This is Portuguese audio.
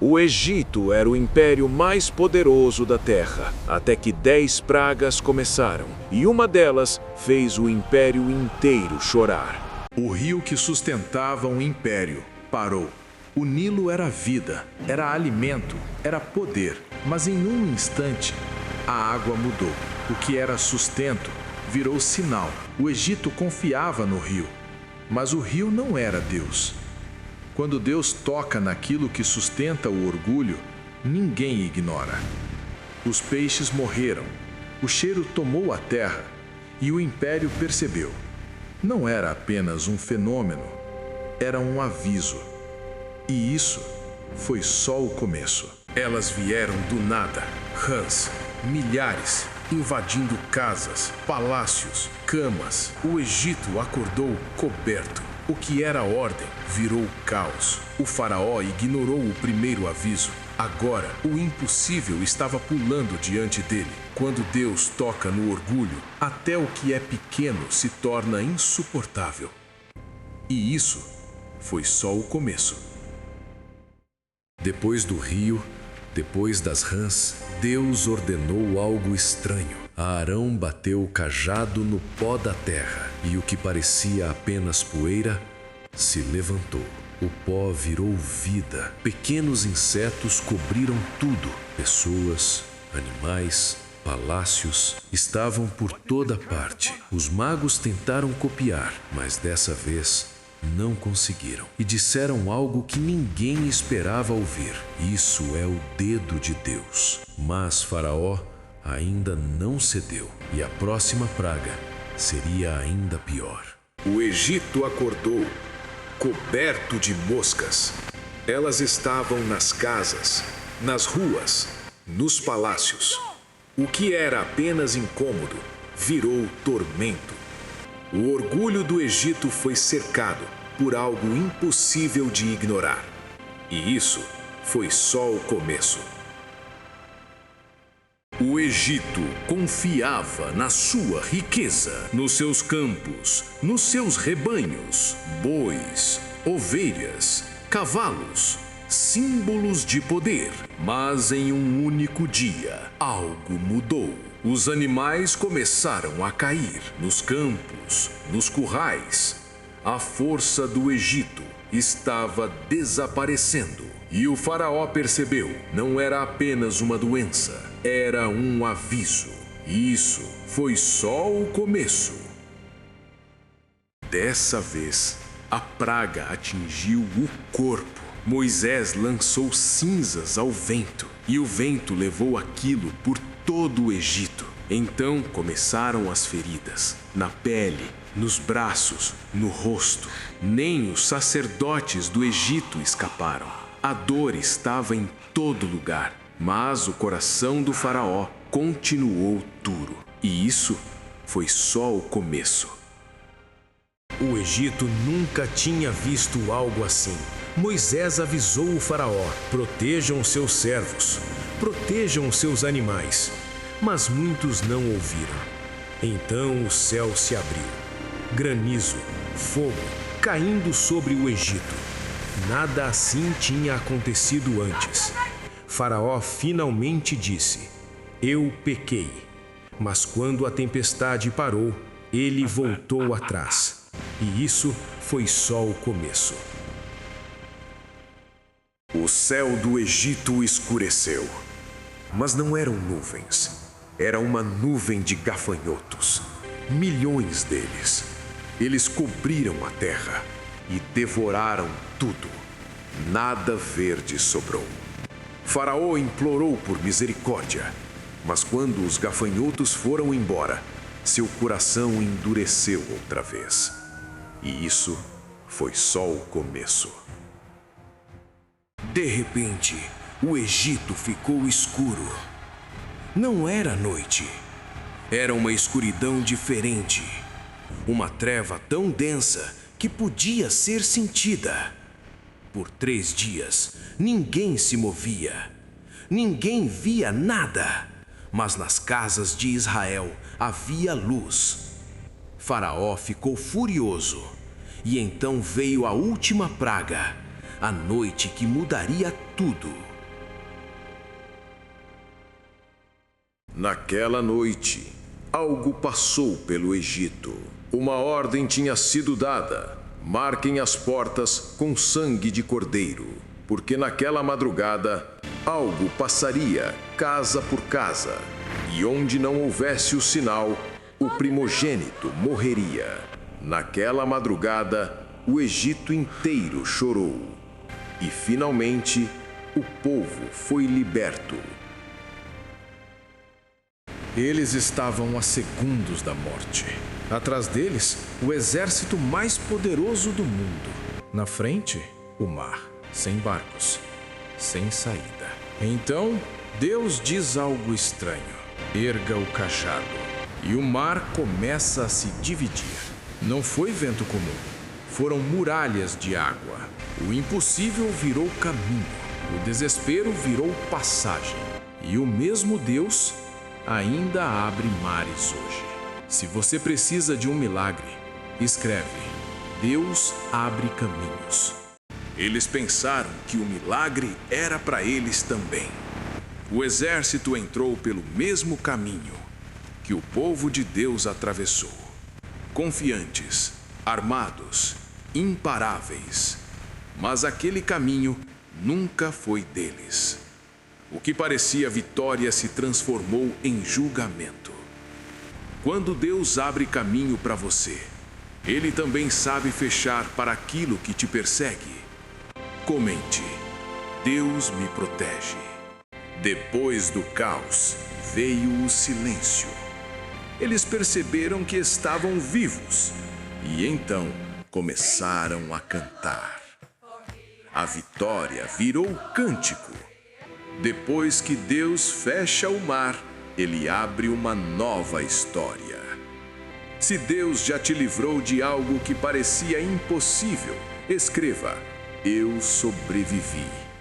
O Egito era o império mais poderoso da terra, até que 10 pragas começaram, e uma delas fez o império inteiro chorar. O rio que sustentava o império parou. O Nilo era vida, era alimento, era poder, mas em um instante a água mudou. O que era sustento virou sinal. O Egito confiava no rio, mas o rio não era Deus. Quando Deus toca naquilo que sustenta o orgulho, ninguém ignora. Os peixes morreram, o cheiro tomou a terra e o império percebeu. Não era apenas um fenômeno, era um aviso. E isso foi só o começo. Elas vieram do nada, rãs, milhares, invadindo casas, palácios, camas. O Egito acordou coberto. O que era ordem virou caos. O faraó ignorou o primeiro aviso. Agora, o impossível estava pulando diante dele. Quando Deus toca no orgulho, até o que é pequeno se torna insuportável. E isso foi só o começo. Depois do rio, depois das rãs, Deus ordenou algo estranho. Arão bateu o cajado no pó da terra, e o que parecia apenas poeira se levantou. O pó virou vida. Pequenos insetos cobriram tudo. Pessoas, animais, palácios estavam por toda parte. Os magos tentaram copiar, mas dessa vez não conseguiram. E disseram algo que ninguém esperava ouvir. Isso é o dedo de Deus. Mas Faraó ainda não cedeu, e a próxima praga seria ainda pior. O Egito acordou, coberto de moscas. Elas estavam nas casas, nas ruas, nos palácios. O que era apenas incômodo virou tormento. O orgulho do Egito foi cercado por algo impossível de ignorar. E isso foi só o começo. O Egito confiava na sua riqueza, nos seus campos, nos seus rebanhos, bois, ovelhas, cavalos, símbolos de poder. Mas em um único dia, algo mudou. Os animais começaram a cair nos campos, nos currais. A força do Egito estava desaparecendo. E o faraó percebeu, não era apenas uma doença, era um aviso. E isso foi só o começo. Dessa vez, a praga atingiu o corpo. Moisés lançou cinzas ao vento, e o vento levou aquilo por todo o Egito. Então começaram as feridas, na pele, nos braços, no rosto. Nem os sacerdotes do Egito escaparam. A dor estava em todo lugar, mas o coração do faraó continuou duro. E isso foi só o começo. O Egito nunca tinha visto algo assim. Moisés avisou o faraó: protejam seus servos, protejam seus animais. Mas muitos não ouviram. Então o céu se abriu. Granizo, fogo, caindo sobre o Egito. Nada assim tinha acontecido antes. Faraó finalmente disse: eu pequei. Mas quando a tempestade parou, ele voltou atrás. E isso foi só o começo. O céu do Egito escureceu. Mas não eram nuvens. Era uma nuvem de gafanhotos. Milhões deles. Eles cobriram a terra e devoraram tudo. Nada verde sobrou. Faraó implorou por misericórdia, mas quando os gafanhotos foram embora, seu coração endureceu outra vez. E isso foi só o começo. De repente, o Egito ficou escuro. Não era noite. Era uma escuridão diferente. Uma treva tão densa que podia ser sentida. Por 3 dias, ninguém se movia. Ninguém via nada. Mas nas casas de Israel havia luz. Faraó ficou furioso. E então veio a última praga, a noite que mudaria tudo. Naquela noite, algo passou pelo Egito. Uma ordem tinha sido dada: marquem as portas com sangue de cordeiro, porque naquela madrugada algo passaria casa por casa, e onde não houvesse o sinal, o primogênito morreria. Naquela madrugada, o Egito inteiro chorou, e finalmente o povo foi liberto. Eles estavam a segundos da morte. Atrás deles, o exército mais poderoso do mundo. Na frente, o mar, sem barcos, sem saída. Então, Deus diz algo estranho: erga o cajado. E o mar começa a se dividir. Não foi vento comum, foram muralhas de água. O impossível virou caminho, o desespero virou passagem. E o mesmo Deus ainda abre mares hoje. Se você precisa de um milagre, escreve: Deus abre caminhos. Eles pensaram que o milagre era para eles também. O exército entrou pelo mesmo caminho que o povo de Deus atravessou. Confiantes, armados, imparáveis. Mas aquele caminho nunca foi deles. O que parecia vitória se transformou em julgamento. Quando Deus abre caminho para você, Ele também sabe fechar para aquilo que te persegue. Comente: Deus me protege. Depois do caos, veio o silêncio. Eles perceberam que estavam vivos e então começaram a cantar. A vitória virou cântico. Depois que Deus fecha o mar, Ele abre uma nova história. Se Deus já te livrou de algo que parecia impossível, escreva: eu sobrevivi.